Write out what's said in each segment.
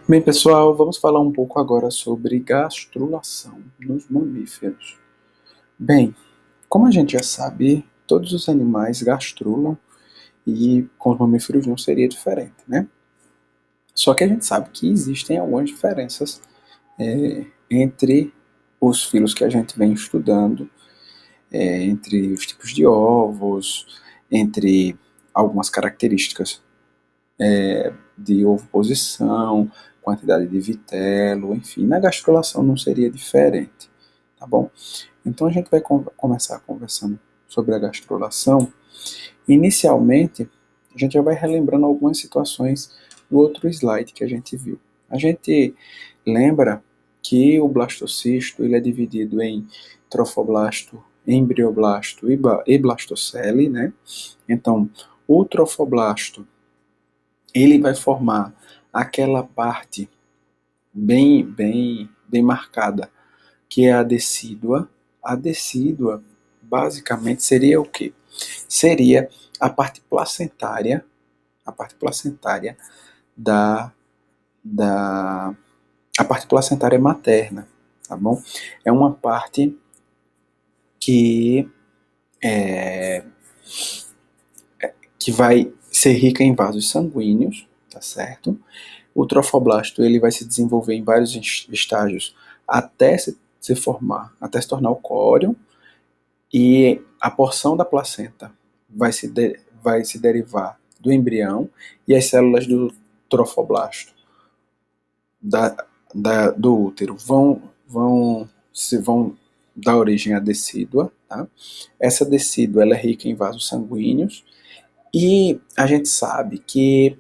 Bem, pessoal, vamos falar um pouco agora sobre gastrulação nos mamíferos. Bem, como a gente já sabe, todos os animais gastrulam e com os mamíferos não seria diferente, né? Só que a gente sabe que existem algumas diferenças entre os filos que a gente vem estudando, entre os tipos de ovos, entre algumas características de ovoposição, quantidade de vitelo, enfim, na gastrulação não seria diferente, tá bom? Então a gente vai começar conversando sobre a gastrulação. Inicialmente, a gente já vai relembrando algumas situações do outro slide que a gente viu. A gente lembra que o blastocisto ele é dividido em trofoblasto, embrioblasto e blastocele, né? Então, o trofoblasto ele vai formar aquela parte bem marcada, que é a decídua. A decídua, basicamente, seria o quê? Seria a parte placentária da, da a parte placentária materna, tá bom? É uma parte que que vai ser rica em vasos sanguíneos, tá certo? O trofoblasto ele vai se desenvolver em vários estágios até se formar, até se tornar o córeo, e a porção da placenta vai se derivar do embrião e as células do trofoblasto da, do útero vão dar origem à decídua. Tá? Essa decídua ela é rica em vasos sanguíneos e a gente sabe que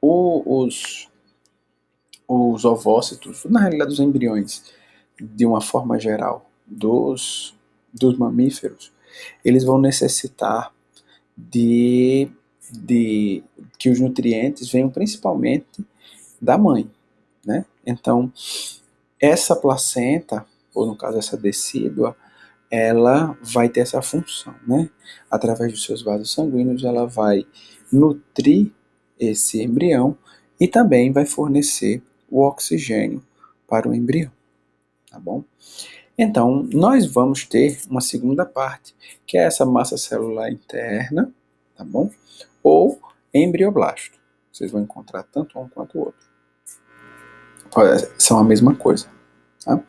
os os ovócitos, na realidade os embriões, de uma forma geral, dos mamíferos, eles vão necessitar de, de que os nutrientes venham principalmente da mãe, né? Então, essa placenta, ou no caso essa decídua, ela vai ter essa função, né? Através dos seus vasos sanguíneos, ela vai nutrir esse embrião e também vai fornecer o oxigênio para o embrião, tá bom? Então, nós vamos ter uma segunda parte, que é essa massa celular interna, tá bom? Ou embrioblasto. Vocês vão encontrar tanto um quanto o outro. São a mesma coisa, tá?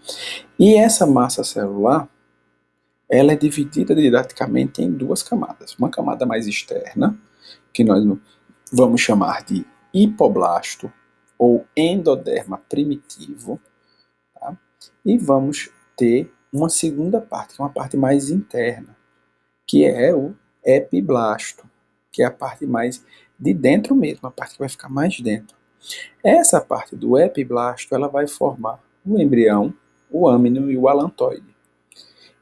E essa massa celular, ela é dividida didaticamente em duas camadas. Uma camada mais externa, que nós vamos chamar de hipoblasto ou endoderma primitivo, tá? E vamos ter uma segunda parte, que é uma parte mais interna, que é o epiblasto, que é a parte mais de dentro mesmo, a parte que vai ficar mais dentro. Essa parte do epiblasto ela vai formar o embrião, o âmino e o alantoide.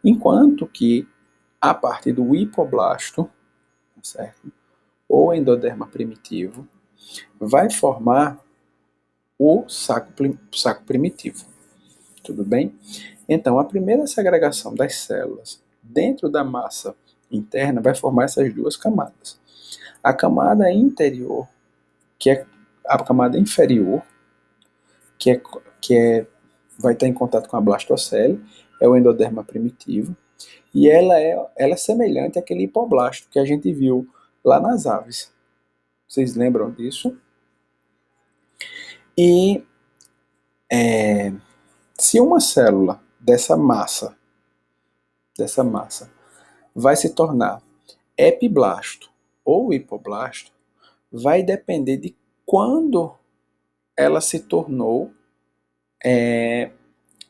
Enquanto que a parte do hipoblasto, certo? Ou endoderma primitivo, vai formar o saco primitivo. Tudo bem? Então, a primeira segregação das células dentro da massa interna vai formar essas duas camadas. A camada interior, que é a camada inferior, que é, que é vai estar em contato com a blastocele, é o endoderma primitivo, e ela é semelhante àquele hipoblasto que a gente viu lá nas aves. Vocês lembram disso? E se uma célula dessa massa, vai se tornar epiblasto ou hipoblasto, vai depender de quando ela se tornou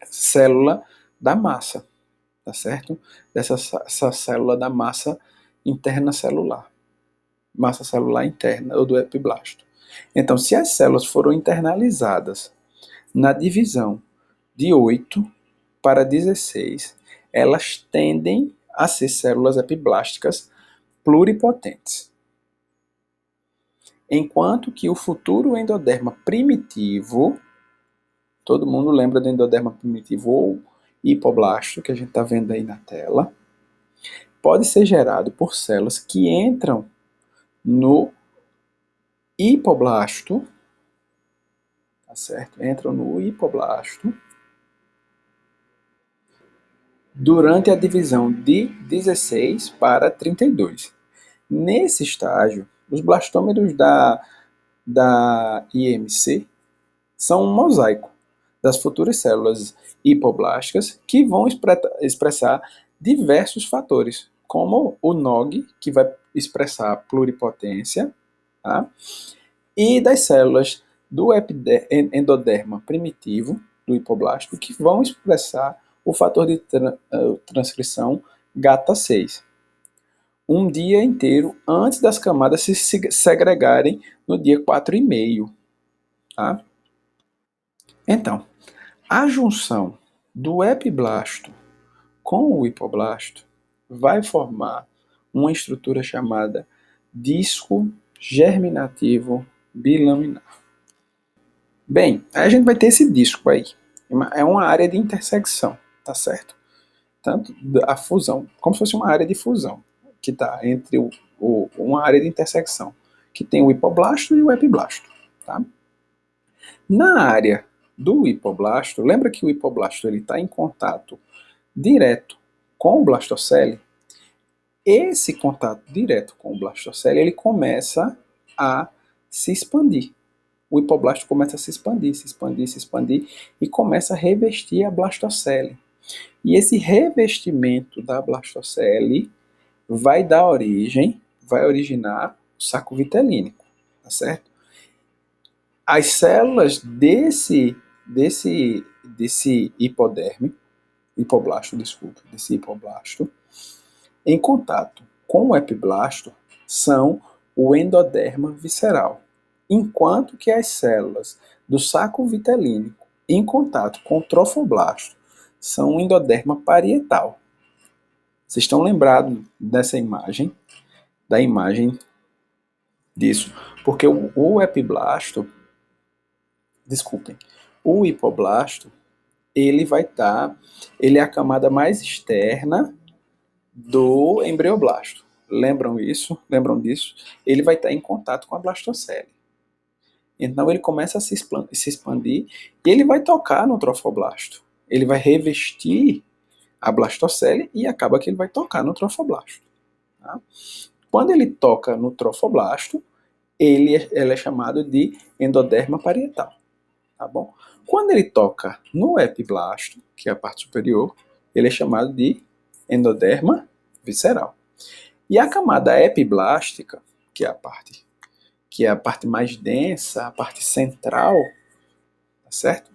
célula da massa, tá certo? Essa célula da massa interna celular, massa celular interna ou do epiblasto. Então, se as células foram internalizadas na divisão de 8 para 16, elas tendem a ser células epiblásticas pluripotentes. Enquanto que o futuro endoderma primitivo, todo mundo lembra do endoderma primitivo ou hipoblasto, que a gente está vendo aí na tela, pode ser gerado por células que entram no hipoblasto, tá certo? Entram no hipoblasto durante a divisão de 16 para 32. Nesse estágio, os blastômeros da IMC são um mosaico das futuras células hipoblásticas que vão expressar diversos fatores, como o NOG, que vai expressar pluripotência, tá? E das células do endoderma primitivo, do hipoblasto, que vão expressar o fator de transcrição GATA6. Um dia inteiro antes das camadas se segregarem no dia 4,5. Tá? Então, a junção do epiblasto com o hipoblasto vai formar uma estrutura chamada disco germinativo bilaminar. Bem, aí a gente vai ter esse disco aí. É uma área de intersecção, tá certo? Tanto a fusão, como se fosse uma área de fusão, que está entre uma área de intersecção, que tem o hipoblasto e o epiblasto. Tá? Na área do hipoblasto, lembra que o hipoblasto está em contato direto com o blastocele? Esse contato direto com o blastocele, ele começa a se expandir. O hipoblasto começa a se expandir, se expandir, se expandir e começa a revestir a blastocele. E esse revestimento da blastocele vai dar origem, vai originar o saco vitelínico, tá certo? As células desse hipoblasto, em contato com o epiblasto, são o endoderma visceral, enquanto que as células do saco vitelínico, em contato com o trofoblasto, são o endoderma parietal. Vocês estão lembrados dessa imagem? Da imagem disso? Porque o epiblasto, desculpem, o hipoblasto, ele vai estar, ele é a camada mais externa do embrioblasto. Lembram isso? Lembram disso? Ele vai estar em contato com a blastocele. Então ele começa a se expandir e ele vai tocar no trofoblasto. Ele vai revestir a blastocele e acaba que ele vai tocar no trofoblasto. Tá? Quando ele toca no trofoblasto, ele é chamado de endoderma parietal. Tá bom? Quando ele toca no epiblasto, que é a parte superior, ele é chamado de endoderma visceral. E a camada epiblástica, que é a parte mais densa, a parte central, tá certo?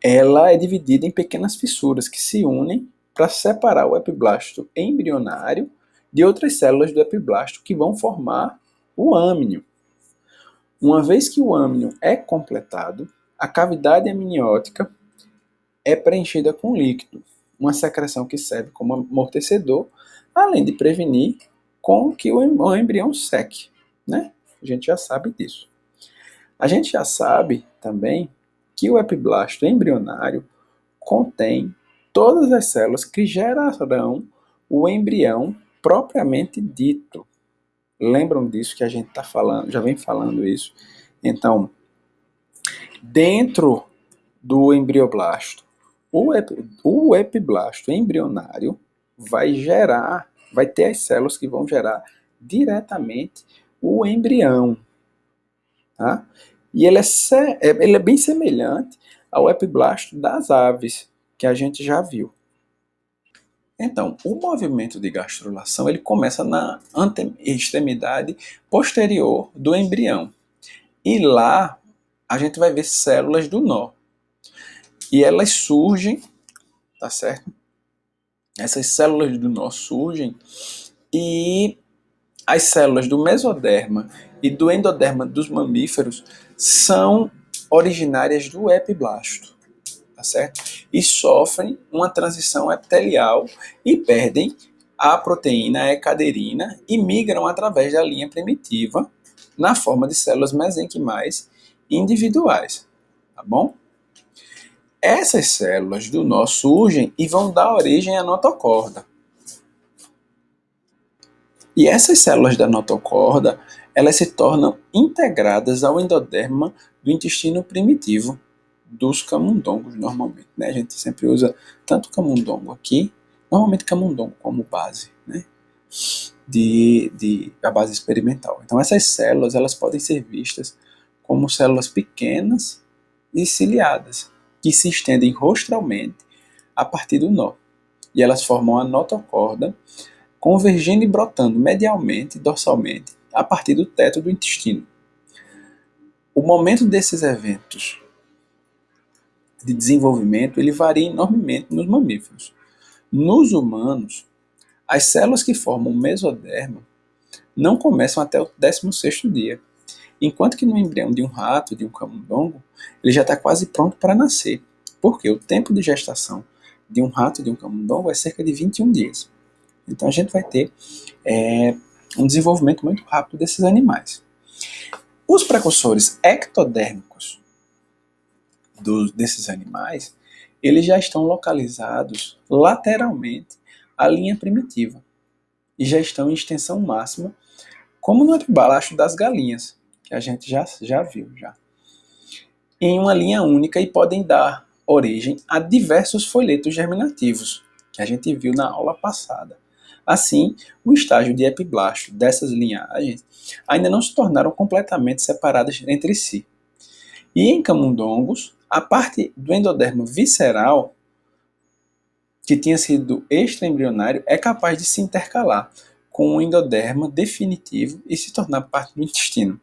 Ela é dividida em pequenas fissuras que se unem para separar o epiblasto embrionário de outras células do epiblasto que vão formar o âmnio. Uma vez que o âmnio é completado, a cavidade amniótica é preenchida com líquido, uma secreção que serve como amortecedor, além de prevenir com que o embrião seque. Né? A gente já sabe disso. A gente já sabe também que o epiblasto embrionário contém todas as células que gerarão o embrião propriamente dito. Lembram disso que a gente está falando, já vem falando isso. Então, dentro do embrioblasto, o epiblasto embrionário vai ter as células que vão gerar diretamente o embrião. Tá? E ele é bem semelhante ao epiblasto das aves, que a gente já viu. Então, o movimento de gastrulação ele começa na extremidade posterior do embrião. E lá a gente vai ver células do nó. E elas surgem, tá certo? Essas células do nó surgem e as células do mesoderma e do endoderma dos mamíferos são originárias do epiblasto, tá certo? E sofrem uma transição epitelial e perdem a proteína ecaderina e migram através da linha primitiva na forma de células mesenquimais individuais, tá bom? Essas células do nó surgem e vão dar origem à notocorda. E essas células da notocorda, elas se tornam integradas ao endoderma do intestino primitivo dos camundongos, normalmente, né? A gente sempre usa tanto camundongo aqui, normalmente camundongo como base, né? A base experimental. Então essas células elas podem ser vistas como células pequenas e ciliadas, que se estendem rostralmente a partir do nó. E elas formam a notocorda, convergindo e brotando medialmente e dorsalmente a partir do teto do intestino. O momento desses eventos de desenvolvimento ele varia enormemente nos mamíferos. Nos humanos, as células que formam o mesoderma não começam até o 16º dia, enquanto que no embrião de um rato, de um camundongo, ele já está quase pronto para nascer, porque o tempo de gestação de um rato e de um camundongo é cerca de 21 dias. Então a gente vai ter um desenvolvimento muito rápido desses animais. Os precursores ectodérmicos desses animais, eles já estão localizados lateralmente à linha primitiva e já estão em extensão máxima, como no epiblasto das galinhas, que a gente já viu já, em uma linha única e podem dar origem a diversos folhetos germinativos, que a gente viu na aula passada. Assim, o estágio de epiblasto dessas linhagens ainda não se tornaram completamente separadas entre si. E em camundongos, a parte do endoderma visceral, que tinha sido extraembrionário, é capaz de se intercalar com o endoderma definitivo e se tornar parte do intestino.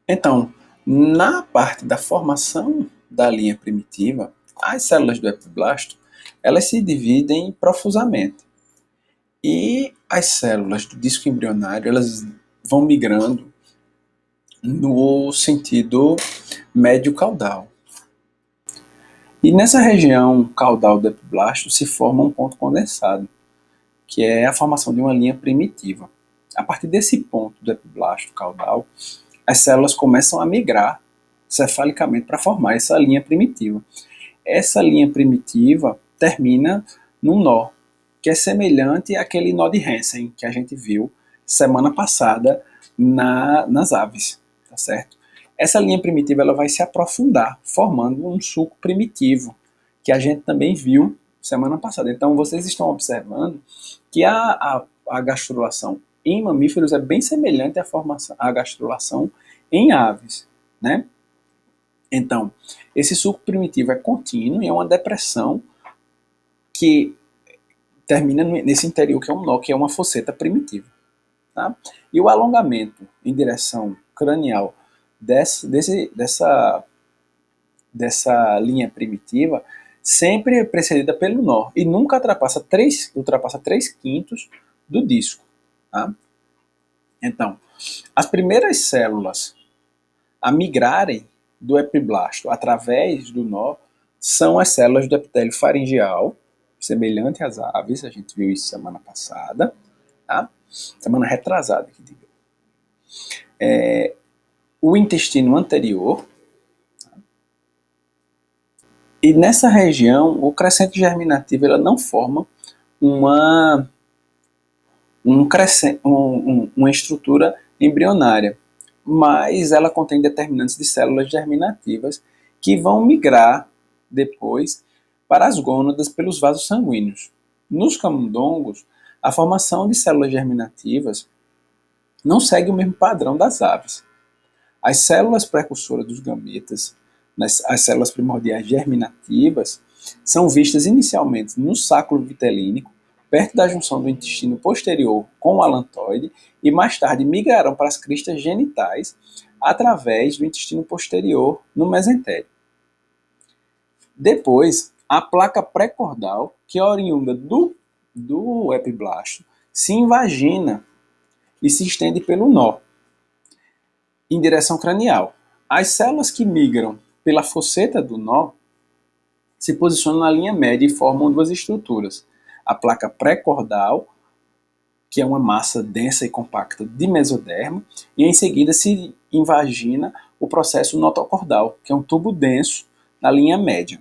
Então, na parte da formação da linha primitiva, as células do epiblasto elas se dividem profusamente. E as células do disco embrionário elas vão migrando no sentido médio-caudal. E nessa região caudal do epiblasto se forma um ponto condensado, que é a formação de uma linha primitiva. A partir desse ponto do epiblasto caudal, as células começam a migrar cefalicamente para formar essa linha primitiva. Essa linha primitiva termina num nó, que é semelhante àquele nó de Hansen que a gente viu semana passada nas aves, tá certo? Essa linha primitiva ela vai se aprofundar, formando um sulco primitivo, que a gente também viu semana passada. Então vocês estão observando que a gastrulação em mamíferos é bem semelhante à gastrulação em aves, né? Então, esse sulco primitivo é contínuo e é uma depressão que termina nesse interior que é um nó, que é uma fosseta primitiva. Tá? E o alongamento em direção cranial dessa linha primitiva sempre é precedida pelo nó e nunca ultrapassa 3/5 do disco. Tá? Então, as primeiras células a migrarem do epiblasto através do nó são as células do epitélio faringeal, semelhante às aves, a gente viu isso semana passada, tá? Semana retrasada, que diga. O intestino anterior, tá? E nessa região o crescente germinativo ela não forma uma estrutura embrionária, mas ela contém determinantes de células germinativas que vão migrar depois para as gônadas pelos vasos sanguíneos. Nos camundongos, a formação de células germinativas não segue o mesmo padrão das aves. As células precursoras dos gametas, as células primordiais germinativas, são vistas inicialmente no sacro vitelínico, perto da junção do intestino posterior com o alantoide, e mais tarde migrarão para as cristas genitais através do intestino posterior no mesentério. Depois, a placa pré-cordal, que é oriunda do epiblasto, se invagina e se estende pelo nó, em direção cranial. As células que migram pela fosseta do nó se posicionam na linha média e formam duas estruturas. A placa pré-cordal, que é uma massa densa e compacta de mesodermo, e em seguida se invagina o processo notocordal, que é um tubo denso na linha média.